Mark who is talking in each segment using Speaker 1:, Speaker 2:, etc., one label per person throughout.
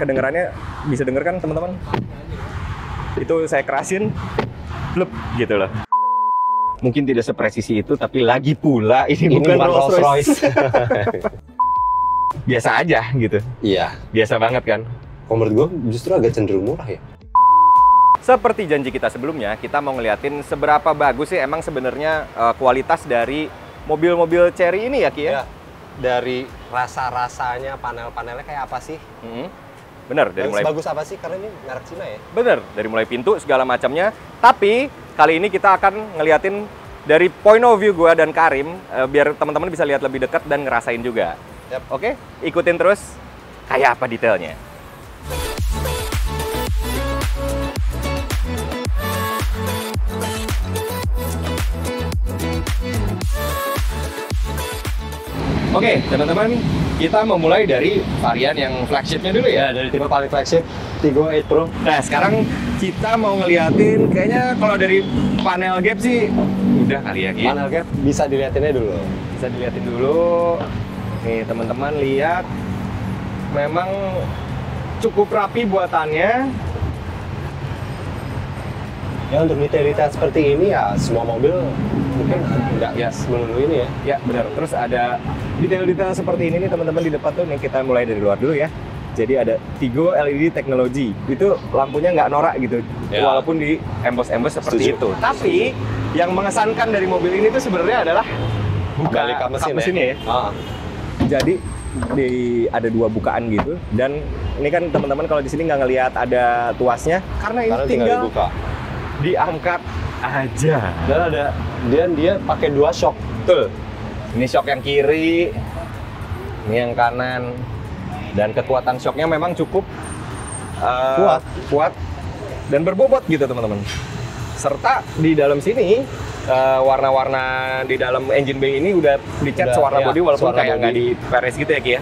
Speaker 1: kedengarannya bisa denger kan teman-teman? Itu saya kerasin, blep gitu loh. Mungkin tidak sepresisi itu, tapi lagi pula ini bukan Rolls Royce. Biasa aja gitu.
Speaker 2: Iya.
Speaker 1: Biasa banget kan?
Speaker 2: Kalau menurut gue justru agak cenderung murah ya.
Speaker 1: Seperti janji kita sebelumnya, kita mau ngeliatin seberapa bagus sih emang sebenarnya kualitas dari mobil-mobil Chery ini ya Ki ya?
Speaker 2: Dari rasa-rasanya, panel-panelnya kayak apa sih?
Speaker 1: Bener, dari mulai
Speaker 2: bagus apa sih? Karena ini merek Cina ya?
Speaker 1: bener, dari mulai pintu segala macamnya. Tapi kali ini kita akan ngeliatin dari point of view gue dan Karim, biar teman-teman bisa lihat lebih dekat dan ngerasain juga.
Speaker 2: Yap.
Speaker 1: Oke, ikutin terus kayak apa detailnya. Oke, teman-teman, kita memulai dari varian yang flagshipnya dulu ya.
Speaker 2: Dari tipe paling flagship, Tiggo 8 Pro.
Speaker 1: Nah, sekarang kita mau ngeliatin, kayaknya kalau dari panel gap sih udah kali ya, Ki.
Speaker 2: Panel gap bisa dilihatinnya dulu.
Speaker 1: Bisa dilihatin dulu. Nih, teman-teman lihat, memang cukup rapi buatannya.
Speaker 2: Ya untuk detail-detail seperti ini ya semua mobil mungkin nggak melulu ini ya.
Speaker 1: Ya, benar. Terus ada detail-detail seperti ini nih teman-teman di depan tuh. Nih kita mulai dari luar dulu ya. Jadi ada Tiggo LED Technology. Itu lampunya nggak norak gitu.
Speaker 2: Ya.
Speaker 1: Walaupun di embos-embos seperti itu. Tapi yang mengesankan dari mobil ini tuh sebenarnya adalah buka kap mesinnya ya. Jadi ada dua bukaan gitu. Dan ini kan teman-teman kalau di sini nggak ngelihat ada tuasnya karena ini tinggal dibuka. Diangkat aja.
Speaker 2: Dan dia pakai dua shock.
Speaker 1: Betul. Ini shock yang kiri, ini yang kanan, dan kekuatan shocknya memang cukup kuat dan berbobot gitu teman-teman. Serta di dalam sini warna-warna di dalam engine bay ini udah dicat warna bodi walaupun kayak nggak di peres gitu ya Ki ya.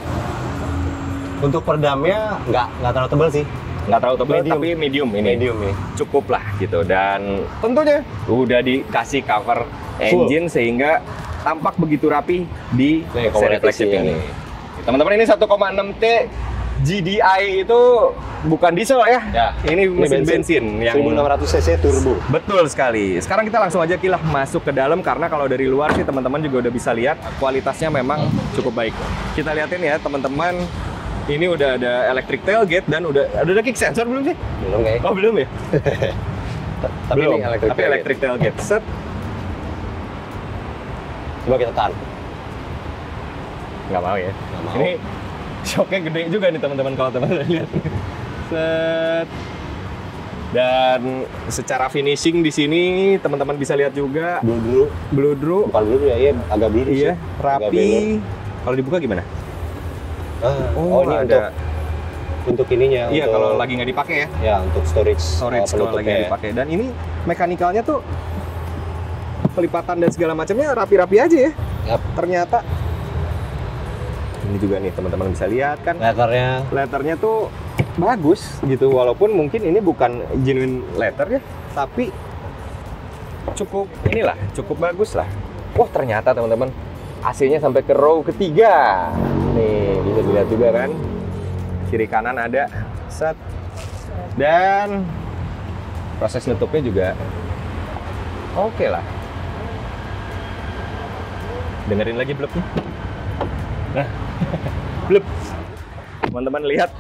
Speaker 2: Untuk peredamnya nggak terlalu tebal sih.
Speaker 1: Nggak terlalu tebal tapi medium ini.
Speaker 2: Medium nih.
Speaker 1: Cukup lah gitu. Dan tentunya udah dikasih cover engine sehingga tampak begitu rapi di seri flagship ini. Teman-teman, ini 1,6T GDI itu bukan diesel ya. Ini mesin bensin yang
Speaker 2: 1600 cc turbo. Betul
Speaker 1: sekali. Sekarang kita langsung aja Kilah masuk ke dalam karena kalau dari luar sih teman-teman juga udah bisa lihat kualitasnya memang cukup baik. Kita liatin ya teman-teman. Ini udah ada electric tailgate dan udah ada kick sensor belum sih?
Speaker 2: Belum kayaknya.
Speaker 1: Oh belum ya?
Speaker 2: Tapi
Speaker 1: belum.
Speaker 2: Ini
Speaker 1: electric tailgate. Set.
Speaker 2: Coba kita tahan.
Speaker 1: Nggak mau ya?
Speaker 2: Nggak mau.
Speaker 1: Ini shocknya gede juga nih teman-teman kalau teman-teman lihat. Set. Dan secara finishing di sini teman-teman bisa lihat juga. Bludru.
Speaker 2: Bukan bludru ya, iya agak bludru sih.
Speaker 1: Iya, rapi. Kalau dibuka gimana? Ini
Speaker 2: ada untuk ininya.
Speaker 1: Iya, kalau lagi nggak dipakai ya.
Speaker 2: Ya, untuk storage
Speaker 1: kalau lagi nggak dipakai. Dan ini mekanikalnya tuh pelipatan dan segala macamnya rapi-rapi aja ya.
Speaker 2: Yap.
Speaker 1: Ternyata ini juga nih teman-teman bisa lihat kan. Letternya tuh bagus gitu. Walaupun mungkin ini bukan genuine letter ya, tapi cukup bagus lah. Wah, ternyata teman-teman AC-nya sampai ke row ketiga. Nih, bisa dilihat juga kan. Kiri kanan ada. Set. Dan proses nutupnya juga oke lah. Dengerin lagi blupnya. Nah, blup. Teman-teman lihat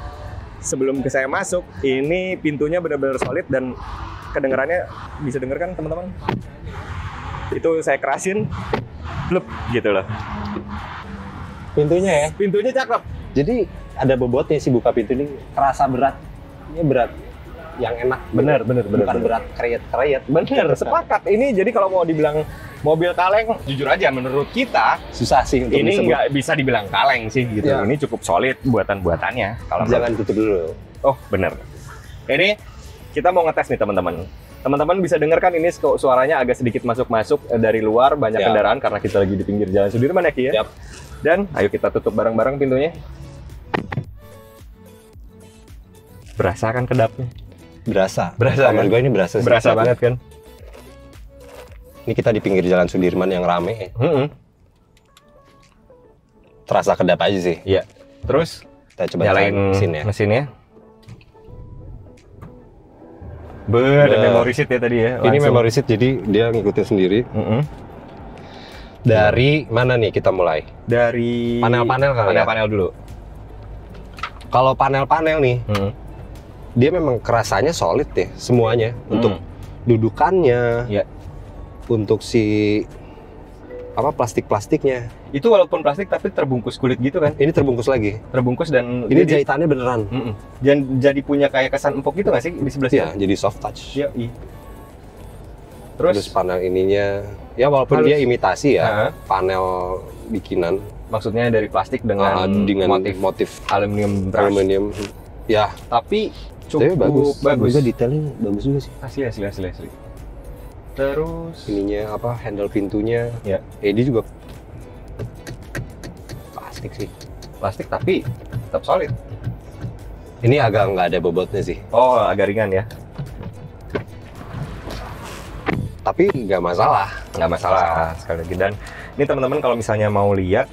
Speaker 1: sebelum saya masuk, ini pintunya benar-benar solid dan kedengarannya bisa denger kan teman-teman? Itu saya kerasin, blup gitu loh.
Speaker 2: Pintunya ya?
Speaker 1: Pintunya cakep.
Speaker 2: Jadi ada bobotnya sih buka pintu ini, kerasa berat. Ini berat yang enak. Bener. Bukan berat kreyet.
Speaker 1: Bener, sepakat. Ini jadi kalau mau dibilang mobil kaleng, jujur aja menurut kita
Speaker 2: susah sih untuk
Speaker 1: ini
Speaker 2: disebut.
Speaker 1: Nggak bisa dibilang kaleng sih gitu.
Speaker 2: Ya.
Speaker 1: Ini cukup solid buatan-buatannya. Kalau
Speaker 2: jangan tutup dulu.
Speaker 1: Oh bener. Ini kita mau ngetes nih teman-teman. Teman-teman bisa dengar kan ini suaranya agak sedikit masuk-masuk dari luar, banyak kendaraan karena kita lagi di pinggir jalan Sudirman ya Ki ya. Dan ayo kita tutup bareng-bareng pintunya. Berasa kan kedapnya?
Speaker 2: Berasa
Speaker 1: kan?
Speaker 2: Gue ini berasa.
Speaker 1: Berasa banget kan?
Speaker 2: Ini kita di pinggir jalan Sudirman yang rame. Terasa kedap aja sih.
Speaker 1: Iya. Terus
Speaker 2: kita coba nyalain mesinnya.
Speaker 1: Ada memory seat ya tadi ya.
Speaker 2: Ini memory seat, jadi dia ngikutin sendiri. Dari mana nih kita mulai?
Speaker 1: Dari
Speaker 2: panel-panel kali ya?
Speaker 1: Panel dulu.
Speaker 2: Kalau panel-panel nih, dia memang kerasanya solid ya semuanya. Untuk dudukannya, untuk si plastik-plastiknya.
Speaker 1: Itu walaupun plastik tapi terbungkus kulit gitu kan?
Speaker 2: Ini terbungkus lagi.
Speaker 1: Terbungkus dan
Speaker 2: ini jahitannya beneran.
Speaker 1: Dan jadi punya kayak kesan empuk gitu nggak sih di sebelah sini?
Speaker 2: Ya, jadi soft touch.
Speaker 1: Iya.
Speaker 2: Terus panel ininya, ya walaupun dia imitasi ya, panel bikinan.
Speaker 1: Maksudnya dari plastik dengan motif aluminium.
Speaker 2: Ya,
Speaker 1: tapi cukup bagus.
Speaker 2: Juga detailnya bagus juga sih.
Speaker 1: Asli. Terus
Speaker 2: ininya handle pintunya.
Speaker 1: Ya.
Speaker 2: Dia juga plastik sih.
Speaker 1: Plastik tapi tetap solid.
Speaker 2: Ini agak nggak ada bobotnya sih.
Speaker 1: Oh, agak ringan ya.
Speaker 2: Tapi nggak masalah.
Speaker 1: Sekali lagi. Dan ini teman-teman kalau misalnya mau lihat,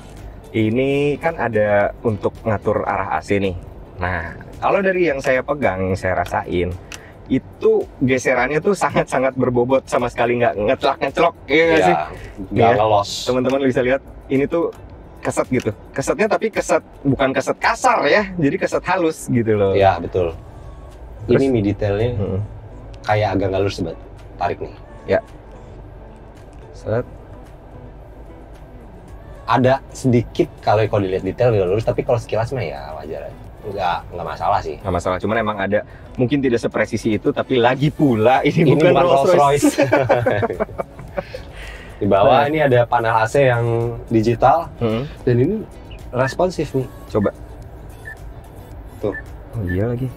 Speaker 1: ini kan ada untuk ngatur arah AC nih. Nah, kalau dari yang saya pegang, saya rasain, itu geserannya tuh sangat-sangat berbobot, sama sekali nggak ngecelok ya sih?
Speaker 2: Nggak ngelos.
Speaker 1: Teman-teman bisa lihat, ini tuh keset gitu. Kesetnya tapi bukan keset kasar ya, jadi keset halus gitu loh.
Speaker 2: Ya, betul. Terus, ini detailnya kayak agak nggak lurus banget. Tarik nih.
Speaker 1: Ya. Set.
Speaker 2: Ada sedikit kalau dilihat detail nggak lurus, tapi kalau sekilas mah ya wajar aja. Nggak masalah sih.
Speaker 1: Nggak masalah, cuman emang ada mungkin tidak sepresisi itu, tapi lagi pula ini bukan
Speaker 2: Rolls Royce. Di bawah ini ada panel AC yang digital dan ini responsif nih. Coba. Tuh.
Speaker 1: Oh iya lagi.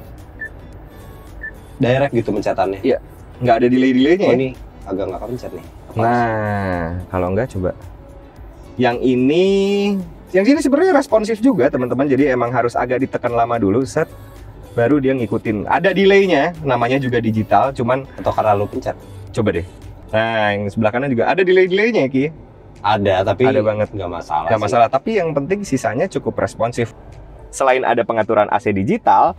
Speaker 2: Direct gitu pencetannya.
Speaker 1: Iya. Nggak ada delay-delaynya ya?
Speaker 2: Ini agak nggak kepencet nih.
Speaker 1: Nah, kalau nggak coba. Yang sini sebenarnya responsif juga teman-teman, jadi emang harus agak ditekan lama dulu, set, baru dia ngikutin. Ada delaynya, namanya juga digital, cuman
Speaker 2: atau karena lu pencet.
Speaker 1: Coba deh. Nah, yang sebelah kanan juga ada delay-delaynya, Ki.
Speaker 2: Ada, tapi
Speaker 1: ada banget.
Speaker 2: Nggak masalah.
Speaker 1: Nggak masalah, tapi yang penting sisanya cukup responsif. Selain ada pengaturan AC digital,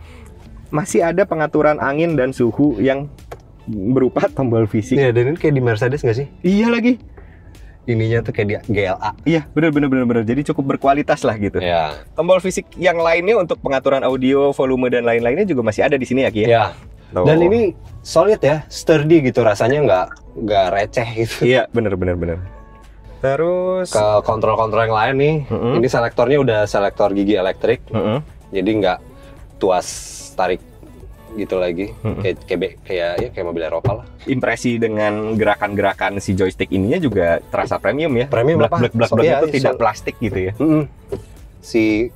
Speaker 1: masih ada pengaturan angin dan suhu yang berupa tombol fisik.
Speaker 2: Iya, dan ini kayak di Mercedes nggak sih?
Speaker 1: Iya lagi.
Speaker 2: Ininya tuh kayak di GLA.
Speaker 1: Iya, bener. Jadi cukup berkualitas lah gitu.
Speaker 2: Ya.
Speaker 1: Tombol fisik yang lainnya untuk pengaturan audio, volume dan lain-lainnya juga masih ada di sini ya, Ki?
Speaker 2: Ya. Dan ini solid ya, sturdy gitu, rasanya nggak receh gitu.
Speaker 1: Iya, bener. Terus
Speaker 2: ke kontrol-kontrol yang lain nih, ini selektornya udah selektor gigi elektrik, jadi nggak tuas tarik gitu lagi, kayak mobil Eropa lah.
Speaker 1: Impresi dengan gerakan-gerakan si joystick ininya juga terasa premium ya.
Speaker 2: Premium
Speaker 1: blak itu tidak plastik gitu ya.
Speaker 2: Si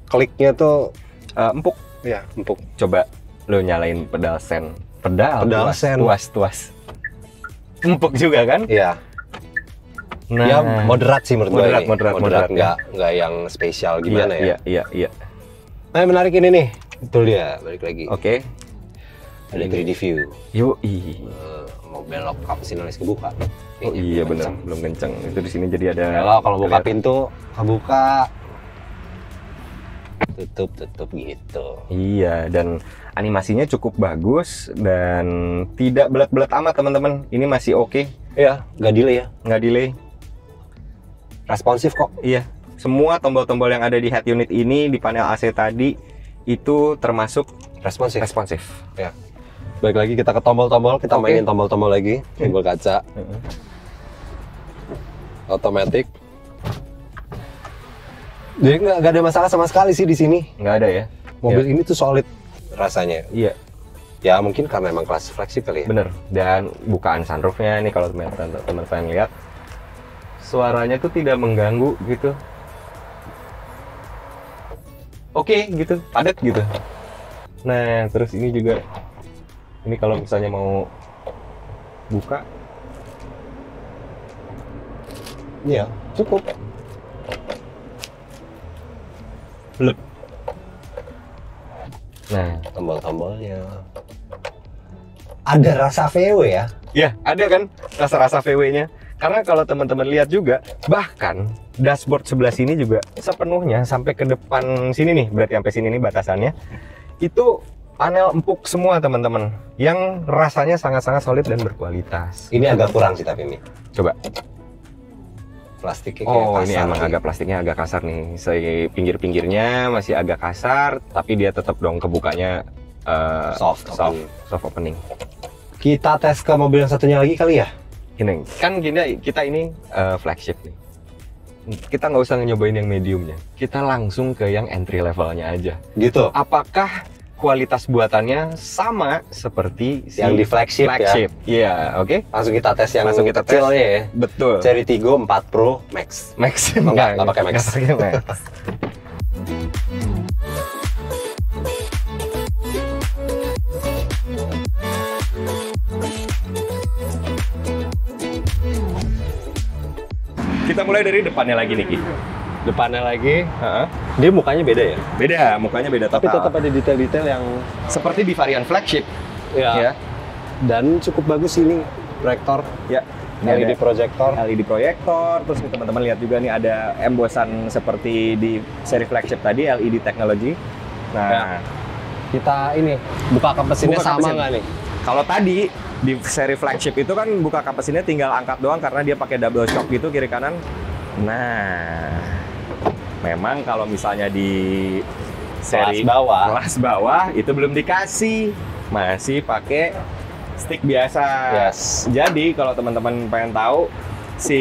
Speaker 2: kliknya tuh
Speaker 1: empuk.
Speaker 2: Ya, empuk.
Speaker 1: Coba lo nyalain pedal sen. Tuas. Empuk juga kan?
Speaker 2: Iya.
Speaker 1: Nah,
Speaker 2: ya moderat sih menurut gue.
Speaker 1: Moderat.
Speaker 2: Nggak yang spesial gimana ya?
Speaker 1: Iya.
Speaker 2: Nah, menarik ini nih. Betul dia, balik lagi.
Speaker 1: Oke.
Speaker 2: Ada 3D view. Mau belok apa sih nulis kebuka?
Speaker 1: Oh iya benar, belum kenceng. Itu di sini jadi ada.
Speaker 2: Kalau buka pintu, kebuka. Tutup gitu.
Speaker 1: Iya, dan animasinya cukup bagus dan tidak belat-belat amat teman-teman. Ini masih oke.
Speaker 2: Iya, nggak delay ya?
Speaker 1: Nggak delay.
Speaker 2: Responsif kok.
Speaker 1: Iya, semua tombol-tombol yang ada di head unit ini di panel AC tadi itu termasuk responsif.
Speaker 2: Ya. Baik lagi kita ke tombol-tombol, kita mainin tombol-tombol lagi. Tombol kaca. Otomatis. Jadi nggak ada masalah sama sekali sih di sini.
Speaker 1: Nggak ada ya.
Speaker 2: Mobil ini tuh solid rasanya.
Speaker 1: Iya.
Speaker 2: Ya mungkin karena emang kelas flagship kali ya.
Speaker 1: Bener. Dan bukaan sunroofnya nih kalau teman-teman lihat, suaranya tuh tidak mengganggu gitu. Oke gitu, padat gitu. Nah terus ini juga, ini kalau misalnya mau buka,
Speaker 2: iya cukup.
Speaker 1: Belum. Nah
Speaker 2: tombol-tombolnya ada rasa VW ya?
Speaker 1: Ya ada kan rasa-rasa VW-nya. Karena kalau teman-teman lihat juga, bahkan dashboard sebelah sini juga sepenuhnya sampai ke depan sini nih, berarti sampai sini nih batasannya, itu Panel empuk semua teman-teman, yang rasanya sangat-sangat solid dan berkualitas.
Speaker 2: Ini agak kurang sih tapi ini.
Speaker 1: Coba.
Speaker 2: Plastiknya kayak kasar.
Speaker 1: Ini emang agak plastiknya agak kasar nih. Pinggir-pinggirnya masih agak kasar, tapi dia tetap dong kebukanya soft opening.
Speaker 2: Kita tes ke mobil yang satunya lagi kali ya.
Speaker 1: Ini kan kita ini flagship nih. Kita nggak usah nyobain yang mediumnya. Kita langsung ke yang entry levelnya aja.
Speaker 2: Gitu.
Speaker 1: Apakah kualitas buatannya sama seperti
Speaker 2: yang di flagship ya?
Speaker 1: Iya, oke.
Speaker 2: Langsung kita tes yang
Speaker 1: kita
Speaker 2: kecilnya ya.
Speaker 1: Betul.
Speaker 2: Cherry Tiggo 4 Pro Max. Enggak pakai Max.
Speaker 1: Kita mulai dari depannya lagi nih, Ki.
Speaker 2: Depannya lagi, dia mukanya beda ya?
Speaker 1: Beda, mukanya beda total.
Speaker 2: Tapi tetap ada detail-detail yang
Speaker 1: seperti di varian flagship. Ya.
Speaker 2: Dan cukup bagus ini proyektor.
Speaker 1: Ya.
Speaker 2: LED proyektor.
Speaker 1: LED proyektor. Terus teman-teman lihat juga nih ada embosan seperti di seri flagship tadi, LED technology. Nah,
Speaker 2: ya. Kita ini buka kap mesinnya sama nggak nih?
Speaker 1: Kalau tadi di seri flagship itu kan buka kap mesinnya tinggal angkat doang karena dia pakai double shock gitu kiri kanan. Nah, memang kalau misalnya di seri kelas bawah itu belum dikasih, masih pakai stick biasa.
Speaker 2: Yes.
Speaker 1: Jadi kalau teman-teman pengen tahu, si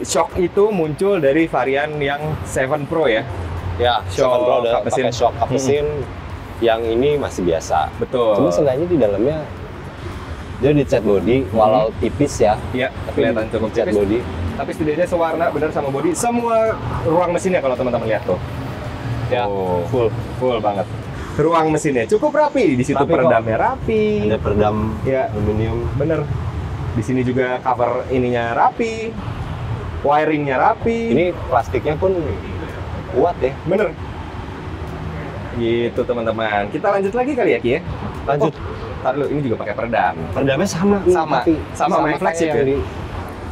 Speaker 1: shock itu muncul dari varian yang 7 Pro ya.
Speaker 2: Ya, 7 Pro udah pakai shock kap mesin. Yang ini masih biasa.
Speaker 1: Betul.
Speaker 2: Cuma seenggaknya di dalamnya dia di cat body, walau tipis ya.
Speaker 1: Iya, tapi kelihatan cukup
Speaker 2: cat body.
Speaker 1: Tapi setidaknya sewarna benar sama body. Semua ruang mesinnya kalau teman-teman lihat tuh.
Speaker 2: Ya, full banget.
Speaker 1: Ruang mesinnya cukup rapi. Di situ peredamnya rapi.
Speaker 2: Ada peredam aluminium.
Speaker 1: Bener. Di sini juga cover ininya rapi. Wiringnya rapi.
Speaker 2: Ini plastiknya pun kuat ya.
Speaker 1: Bener. Gitu teman-teman. Kita lanjut lagi kali ya, Ki ya?
Speaker 2: Lanjut.
Speaker 1: Ntar dulu, ini juga pakai peredam.
Speaker 2: Peredamnya sama
Speaker 1: main flagship ya.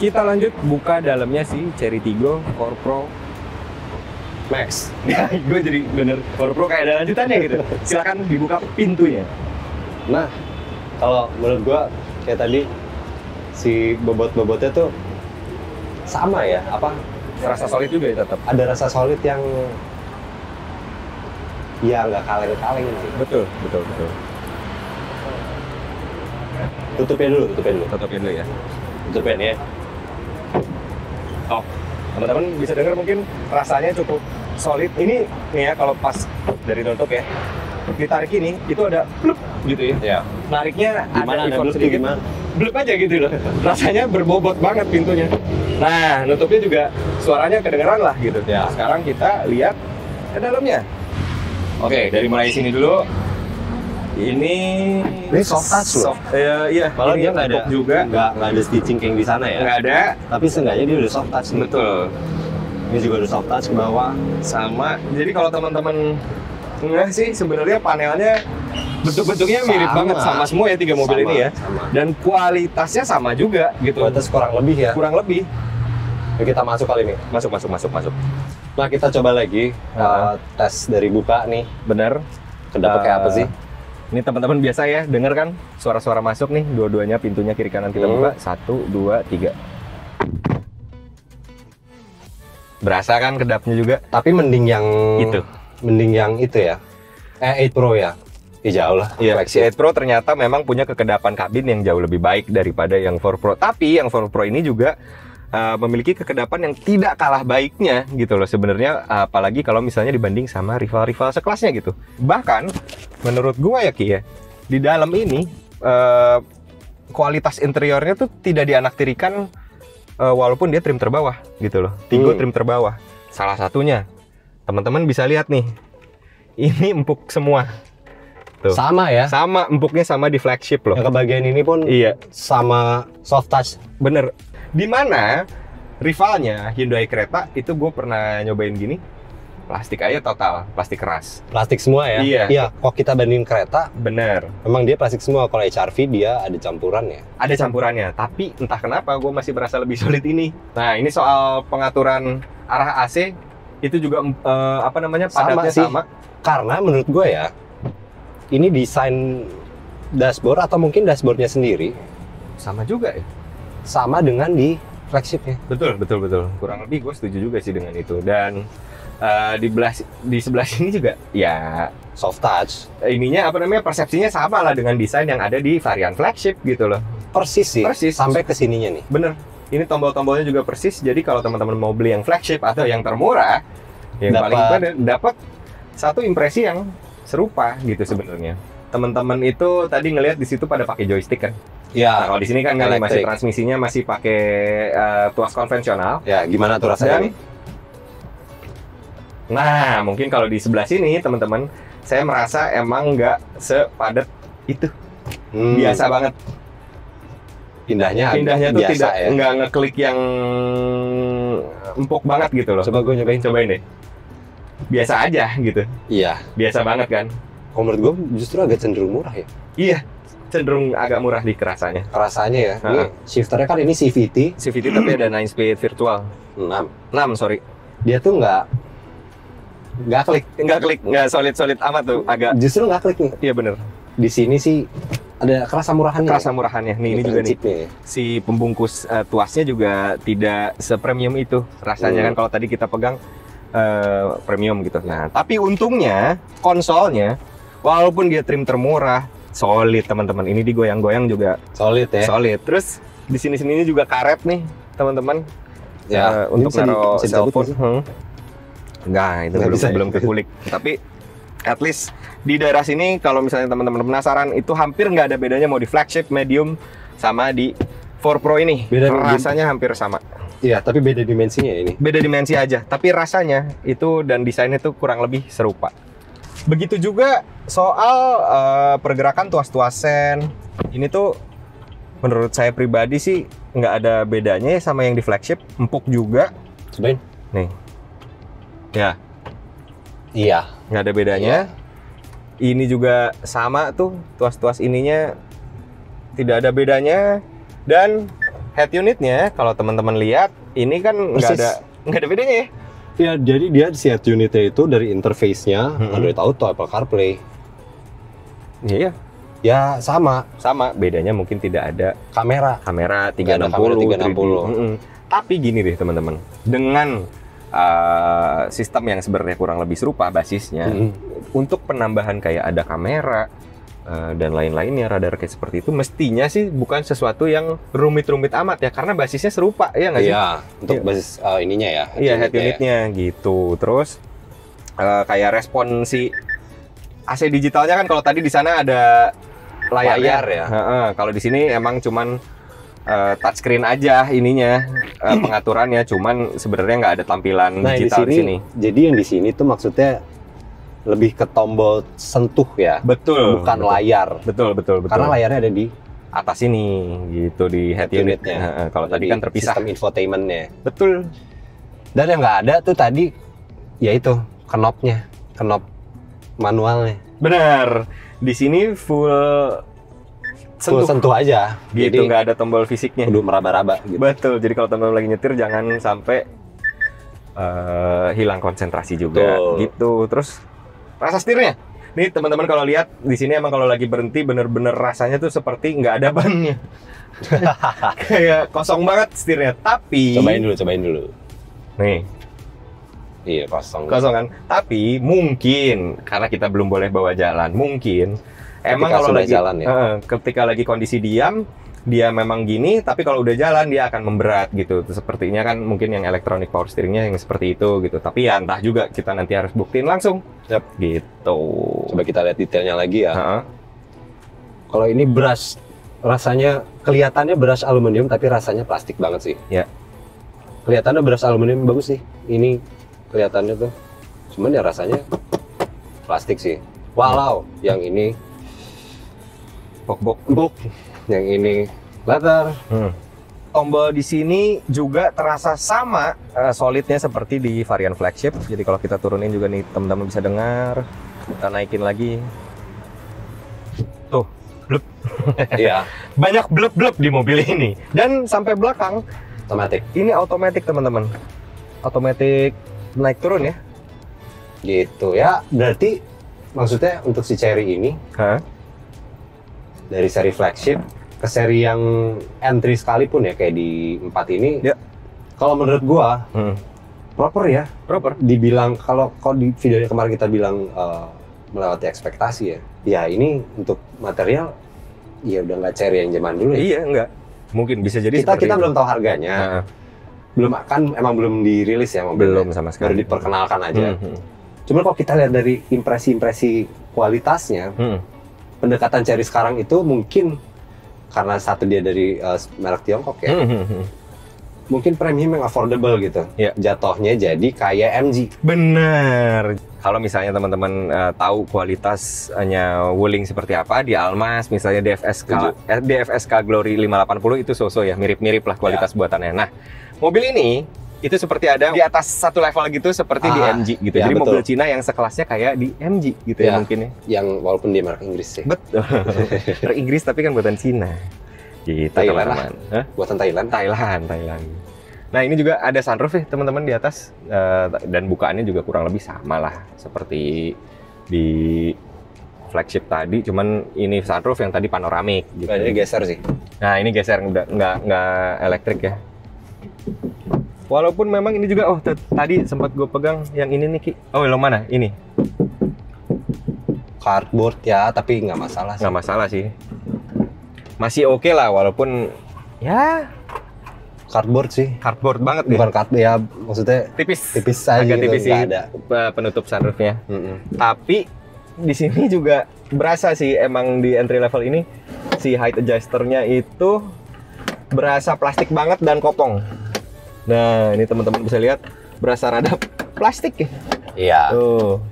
Speaker 1: Kita lanjut buka dalamnya si Cherry Tiggo 4 Pro Max. Ya, gue jadi bener 4 Pro kayak ada lanjutannya gitu. Silakan dibuka pintunya.
Speaker 2: Nah, kalau menurut gue kayak tadi si bobot-bobotnya tuh sama ya, apa?
Speaker 1: Rasa solid juga ya tetap.
Speaker 2: Ada rasa solid yang ya nggak kaleng-kaleng sih.
Speaker 1: Betul.
Speaker 2: Tutupin dulu ya. Tutupin ya.
Speaker 1: Oh, teman-teman bisa dengar mungkin rasanya cukup solid. Ini nih ya kalau pas dari tutup ya, ditarik ini itu ada blup gitu ya.
Speaker 2: Ya.
Speaker 1: Nariknya
Speaker 2: gimana,
Speaker 1: ada effort sedikit. Blup aja gitu loh. Rasanya berbobot banget pintunya. Nah, nutupnya juga suaranya kedengeran lah gitu.
Speaker 2: Ya.
Speaker 1: Sekarang kita lihat ke dalamnya. Oke, dari mulai sini dulu. Ini
Speaker 2: soft touch loh.
Speaker 1: Iya,
Speaker 2: malah dia nggak ada
Speaker 1: juga.
Speaker 2: Nggak ada stitching kayak di sana ya.
Speaker 1: Nggak ada.
Speaker 2: Tapi seenggaknya dia udah soft touch.
Speaker 1: Betul.
Speaker 2: Ini juga udah soft touch ke bawah.
Speaker 1: Sama. Jadi kalau teman-teman enggak sih sebenarnya panelnya bentuk-bentuknya mirip banget sama semua ya tiga mobil ini ya.
Speaker 2: Sama.
Speaker 1: Dan kualitasnya sama juga gitu.
Speaker 2: Kualitas kurang lebih ya.
Speaker 1: Kurang lebih.
Speaker 2: Yuk kita masuk kali ini.
Speaker 1: Masuk.
Speaker 2: Nah kita coba lagi tes dari buka nih.
Speaker 1: Bener.
Speaker 2: Kedap pakai apa sih?
Speaker 1: Ini teman-teman biasa ya, denger kan suara-suara masuk nih, dua-duanya pintunya kiri kanan kita buka. 1, 2, 3. Berasa kan kedapnya juga?
Speaker 2: Tapi mending yang
Speaker 1: itu.
Speaker 2: Mending yang itu ya. 8 Pro ya. Jauh lah.
Speaker 1: Iya, si 8 Pro ternyata memang punya kekedapan kabin yang jauh lebih baik daripada yang 4 Pro. Tapi yang 4 Pro ini juga memiliki kekedapan yang tidak kalah baiknya gitu loh sebenarnya, apalagi kalau misalnya dibanding sama rival-rival sekelasnya gitu. Bahkan menurut gua ya Ki ya, di dalam ini kualitas interiornya tuh tidak dianaktirikan walaupun dia trim terbawah gitu loh. Tiggo trim terbawah. Salah satunya teman-teman bisa lihat nih, ini empuk semua. Tuh.
Speaker 2: Sama ya?
Speaker 1: Sama, empuknya sama di flagship loh.
Speaker 2: Yang ke bagian ini pun sama soft touch.
Speaker 1: Bener. Dimana rivalnya Hyundai Creta itu gue pernah nyobain gini, plastik aja total, plastik keras.
Speaker 2: Plastik semua ya? Iya. Kok kita bandingin Creta,
Speaker 1: bener.
Speaker 2: Memang dia plastik semua. Kalau HRV dia ada campurannya.
Speaker 1: Ada campurannya, tapi entah kenapa gue masih berasa lebih solid ini. Nah ini soal pengaturan arah AC itu juga padatnya sama.
Speaker 2: Karena menurut gue ya, ini desain dashboard atau mungkin dashboardnya sendiri
Speaker 1: Sama juga ya.
Speaker 2: sama dengan di flagshipnya.
Speaker 1: Betul. Kurang lebih gue setuju juga sih dengan itu. Dan di sebelah sini juga ya
Speaker 2: Soft touch.
Speaker 1: ininya apa namanya, persepsinya sama lah dengan desain yang ada di varian flagship gitu loh.
Speaker 2: Persis sih.
Speaker 1: Persis.
Speaker 2: Sampai ke sininya nih.
Speaker 1: Bener. Ini tombol-tombolnya juga persis. Jadi kalau teman-teman mau beli yang flagship atau yang termurah, yang paling dapat satu impresi yang serupa gitu sebenarnya. Teman-teman itu tadi ngelihat di situ pada pakai joystick kan?
Speaker 2: Ya.
Speaker 1: Nah, kalau di sini kan masih transmisinya masih pakai tuas konvensional.
Speaker 2: Ya, gimana tuh rasanya nih?
Speaker 1: Nah, mungkin kalau di sebelah sini teman-teman, saya merasa emang nggak sepadat itu. Biasa banget.
Speaker 2: Pindahnya
Speaker 1: tuh
Speaker 2: biasa
Speaker 1: tidak
Speaker 2: ya.
Speaker 1: nggak ngeklik yang empuk banget gitu loh.
Speaker 2: Coba gue
Speaker 1: cobain deh. Biasa aja gitu.
Speaker 2: Iya.
Speaker 1: Biasa banget kan?
Speaker 2: Kalau menurut gue justru agak cenderung murah ya.
Speaker 1: Iya, cenderung agak murah di kerasanya.
Speaker 2: Rasanya ya. Ini shifternya kan ini CVT.
Speaker 1: CVT tapi ada 9 speed virtual. 6, sorry.
Speaker 2: Dia tuh nggak klik.
Speaker 1: Nggak solid amat tuh, agak.
Speaker 2: Justru nggak klik nih.
Speaker 1: Iya bener.
Speaker 2: Di sini sih ada kerasa murahannya.
Speaker 1: Nih ini juga nih. Si pembungkus tuasnya juga tidak sepremium itu. Rasanya kan kalau tadi kita pegang premium gitu. Nah, tapi untungnya konsolnya walaupun dia trim termurah, solid teman-teman. Ini digoyang-goyang juga
Speaker 2: solid ya.
Speaker 1: Solid. Terus di sini juga karet nih, teman-teman.
Speaker 2: Ya,
Speaker 1: untuk naruh cellphone. Enggak, itu
Speaker 2: bisa,
Speaker 1: belum kekulik. Tapi at least di daerah sini kalau misalnya teman-teman penasaran, itu hampir nggak ada bedanya mau di flagship, medium sama di 4 Pro ini. Rasanya hampir sama.
Speaker 2: Iya, tapi beda dimensinya ini.
Speaker 1: Beda dimensi aja, tapi rasanya itu dan desainnya itu kurang lebih serupa. Begitu juga soal pergerakan tuas-tuas sen. Ini tuh menurut saya pribadi sih nggak ada bedanya ya sama yang di flagship. Empuk juga.
Speaker 2: Cobain.
Speaker 1: Nih. Ya.
Speaker 2: Iya.
Speaker 1: Nggak ada bedanya. Ini juga sama tuh, tuas-tuas ininya tidak ada bedanya. Dan head unitnya kalau teman-teman lihat ini kan nggak ada bedanya ya.
Speaker 2: Ya, jadi dia head unitnya itu dari interface-nya Android Auto, Apple CarPlay.
Speaker 1: Iya.
Speaker 2: Ya sama
Speaker 1: bedanya mungkin tidak ada
Speaker 2: kamera
Speaker 1: 360. Tapi gini deh teman-teman, dengan sistem yang sebenarnya kurang lebih serupa basisnya, untuk penambahan kayak ada kamera dan lain-lainnya, radar kayak seperti itu, mestinya sih bukan sesuatu yang rumit-rumit amat ya, karena basisnya serupa ya nggak sih?
Speaker 2: Iya, untuk basis ininya ya.
Speaker 1: Iya, head unitnya gitu. Terus kayak respon si AC digitalnya kan, kalau tadi di sana ada layar ya. Kalau di sini emang cuman touchscreen aja ininya, pengaturannya, cuman sebenarnya nggak ada tampilan digital di sini.
Speaker 2: Jadi yang di sini tuh maksudnya lebih ke tombol sentuh ya.
Speaker 1: Betul.
Speaker 2: Bukan layar.
Speaker 1: Betul.
Speaker 2: Karena layarnya ada di
Speaker 1: atas ini gitu, di head unitnya. Kalau tadi kan terpisah.
Speaker 2: Sistem infotainmentnya.
Speaker 1: Betul.
Speaker 2: Dan yang nggak ada tuh tadi, yaitu knopnya, knop manualnya.
Speaker 1: Benar. Di sini full
Speaker 2: sentuh aja.
Speaker 1: Gitu, nggak ada tombol fisiknya.
Speaker 2: Udah meraba-raba. Gitu.
Speaker 1: Betul. Jadi kalau teman-teman lagi nyetir jangan sampai hilang konsentrasi juga.
Speaker 2: Betul.
Speaker 1: Gitu. Terus rasa setirnya. Nih teman-teman kalau lihat di sini emang kalau lagi berhenti bener-bener rasanya tuh seperti nggak ada bannya. Kayak kosong banget setirnya. Tapi
Speaker 2: cobain dulu.
Speaker 1: Nih.
Speaker 2: Iya, kosong
Speaker 1: kan. Tapi mungkin karena kita belum boleh bawa jalan, mungkin emang kalau lagi
Speaker 2: jalan ya.
Speaker 1: Ketika lagi kondisi diam, dia memang gini, tapi kalau udah jalan dia akan memberat gitu. Sepertinya kan mungkin yang electronic power steeringnya yang seperti itu gitu. Tapi ya entah juga, kita nanti harus buktiin langsung. Gitu.
Speaker 2: Coba kita lihat detailnya lagi ya. Kalau ini brush, rasanya kelihatannya brush aluminium tapi rasanya plastik banget sih.
Speaker 1: Ya.
Speaker 2: Kelihatannya brush aluminium bagus sih. Ini kelihatannya tuh. Cuman ya rasanya plastik sih. Walau yang ini empuk, yang ini leather.
Speaker 1: Tombol di sini juga terasa sama solidnya seperti di varian flagship. Jadi kalau kita turunin juga nih teman-teman bisa dengar. Kita naikin lagi. Tuh, blub.
Speaker 2: Iya.
Speaker 1: Banyak blub-blub di mobil ini. Dan sampai belakang
Speaker 2: otomatis.
Speaker 1: Ini otomatis teman-teman. Otomatis naik turun ya.
Speaker 2: Gitu ya. Berarti maksudnya untuk si Cherry ini, dari seri flagship ke seri yang entry sekalipun ya kayak di 4 ini, kalau menurut gua proper ya.
Speaker 1: Proper.
Speaker 2: Dibilang kalau di videonya kemarin kita bilang melewati ekspektasi ya. Ya ini untuk material, ya udah nggak Cherry yang zaman dulu ya.
Speaker 1: Iya, enggak. Mungkin bisa jadi
Speaker 2: kita belum tahu harganya. Emang belum dirilis ya mobilnya.
Speaker 1: Belum sama sekali.
Speaker 2: Baru diperkenalkan aja. Cuma kalau kita lihat dari impresi-impresi kualitasnya, pendekatan Cherry sekarang itu mungkin karena satu dia dari merek Tiongkok ya. Mungkin premium yang affordable gitu. Jatuhnya jadi kayak MG.
Speaker 1: Bener. Kalau misalnya teman-teman tahu kualitasnya Wuling seperti apa di Almas, misalnya DFSK Glory 580 itu so-so ya, mirip-mirip lah kualitas buatannya. Nah, mobil ini itu seperti ada di atas satu level gitu seperti di MG gitu. Jadi betul. Mobil Cina yang sekelasnya kayak di MG gitu ya mungkin ya.
Speaker 2: Yang walaupun dia merek Inggris sih.
Speaker 1: Betul. Merek Inggris tapi kan buatan Cina. Gitu teman-teman.
Speaker 2: Buatan Thailand.
Speaker 1: Thailand. Nah ini juga ada sunroof ya teman-teman di atas dan bukaannya juga kurang lebih sama lah seperti di flagship tadi, cuman ini sunroof yang tadi panoramik gitu.
Speaker 2: Ini geser sih.
Speaker 1: Nah ini geser, udah nggak elektrik ya. Walaupun memang ini juga, tadi sempat gue pegang yang ini nih Ki. Oh yang mana? Ini
Speaker 2: cardboard ya, tapi nggak masalah sih.
Speaker 1: Nggak masalah sih. Masih oke lah walaupun ya
Speaker 2: cardboard sih.
Speaker 1: Cardboard banget ya.
Speaker 2: Bukan cardboard ya, maksudnya tipis aja
Speaker 1: agak
Speaker 2: gitu,
Speaker 1: tipis sih
Speaker 2: ada
Speaker 1: penutup sunroofnya. Tapi di sini juga berasa sih emang di entry level ini si height adjusternya itu berasa plastik banget dan kopong. Nah ini teman-teman bisa lihat berasa rada plastik ya.
Speaker 2: Iya.
Speaker 1: Tuh.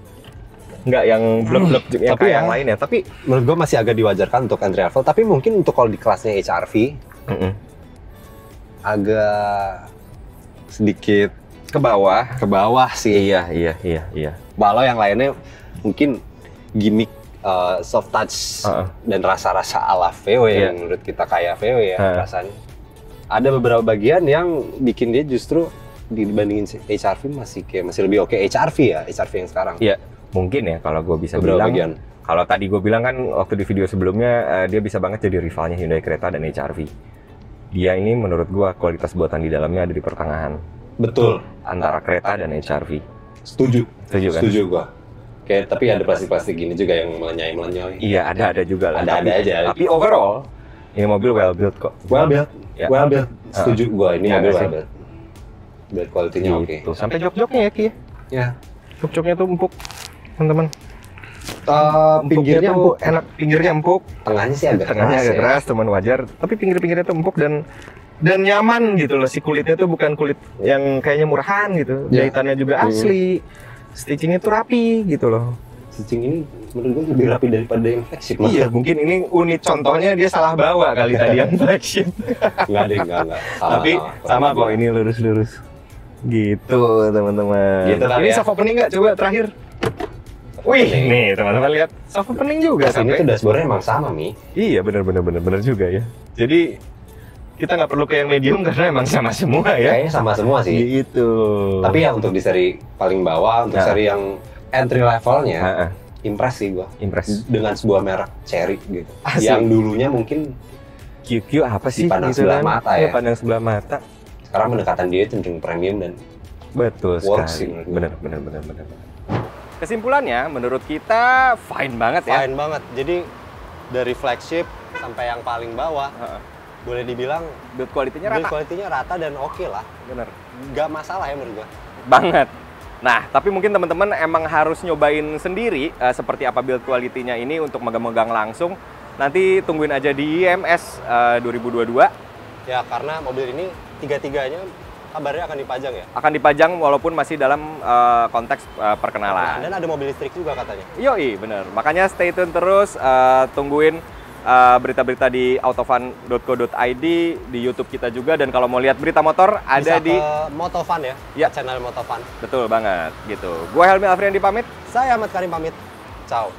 Speaker 1: Nggak yang blek-blek yang kayak yang lain ya. Tapi
Speaker 2: menurut gua masih agak diwajarkan untuk entry level. Tapi mungkin untuk kalau di kelasnya HRV agak sedikit
Speaker 1: ke bawah
Speaker 2: sih.
Speaker 1: Iya.
Speaker 2: Walau yang lainnya mungkin gimmick soft touch dan rasa-rasa ala VW yang menurut kita kayak VW ya rasanya. Ada beberapa bagian yang bikin dia justru dibandingin HRV masih lebih oke. HRV yang sekarang.
Speaker 1: Iya, mungkin ya kalau gue bisa bilang. Kalau tadi gue bilang kan waktu di video sebelumnya dia bisa banget jadi rivalnya Hyundai Creta dan HRV. Dia ini menurut gua kualitas buatan di dalamnya ada di pertengahan.
Speaker 2: Betul.
Speaker 1: Antara Creta dan HRV.
Speaker 2: Setuju kan? Setuju gua. Kayak tapi ada plastik-plastik gini juga yang melenyai.
Speaker 1: Iya, ada juga lah.
Speaker 2: Ada aja.
Speaker 1: Tapi overall ini mobil well built kok.
Speaker 2: Well built. Setuju gua, ini mobil well built. Build quality-nya oke.
Speaker 1: Sampai jok-joknya ya Ki.
Speaker 2: Ya.
Speaker 1: Jok-joknya tuh empuk, teman-teman.
Speaker 2: Pinggirnya empuk,
Speaker 1: enak, pinggirnya empuk.
Speaker 2: Tengahnya sih agak
Speaker 1: keras, teman wajar. Tapi pinggir-pinggirnya tuh empuk dan nyaman gitu loh. Si kulitnya tuh bukan kulit yang kayaknya murahan gitu. Jahitannya juga asli. Stitchingnya tuh rapi gitu loh.
Speaker 2: Stitching ini menurut gue lebih rapi daripada yang flagship.
Speaker 1: Iya, mungkin ini unit contohnya dia salah bawa kali tadi yang flagship.
Speaker 2: Enggak.
Speaker 1: Tapi sama kok, ini lurus-lurus. Gitu teman-teman.
Speaker 2: Gitu,
Speaker 1: ini soft opening nggak? Coba terakhir. Wih, nih teman-teman lihat soft opening juga.
Speaker 2: Ini tuh dashboardnya emang sama Mi.
Speaker 1: Iya benar juga ya. Jadi kita nggak perlu ke yang medium karena emang sama semua ya.
Speaker 2: Kayaknya sama semua sih.
Speaker 1: Gitu.
Speaker 2: Tapi ya untuk di seri paling bawah, untuk seri yang entry levelnya, impress sih gua.
Speaker 1: Impress
Speaker 2: dengan sebuah merek Cherry gitu.
Speaker 1: Asli.
Speaker 2: Yang dulunya mungkin
Speaker 1: QQ apa sih?
Speaker 2: Dipandang sebelah mata ya.
Speaker 1: Pandang sebelah mata.
Speaker 2: Sekarang pendekatan dia cenderung premium dan
Speaker 1: betul sekali. Benar. Kesimpulannya, menurut kita fine banget ya.
Speaker 2: Fine banget. Jadi dari flagship sampai yang paling bawah, boleh dibilang
Speaker 1: build quality-nya
Speaker 2: rata dan oke lah.
Speaker 1: Bener.
Speaker 2: Gak masalah ya menurut gua.
Speaker 1: Banget. Nah, tapi mungkin teman-teman emang harus nyobain sendiri seperti apa build quality-nya ini untuk megang-megang langsung. Nanti tungguin aja di IMS 2022.
Speaker 2: Ya, karena mobil ini tiga-tiganya kabarnya akan dipajang ya?
Speaker 1: Akan dipajang walaupun masih dalam konteks perkenalan.
Speaker 2: Dan ada mobil listrik juga katanya.
Speaker 1: Yoi, bener. Makanya stay tune terus, tungguin berita-berita di autofan.co.id, di YouTube kita juga. Dan kalau mau lihat berita motor, ada
Speaker 2: bisa
Speaker 1: di
Speaker 2: Motofan ya, channel Motofan.
Speaker 1: Betul banget, gitu. Gue Helmi Alfriandi pamit.
Speaker 2: Saya Ahmad Karim pamit. Ciao.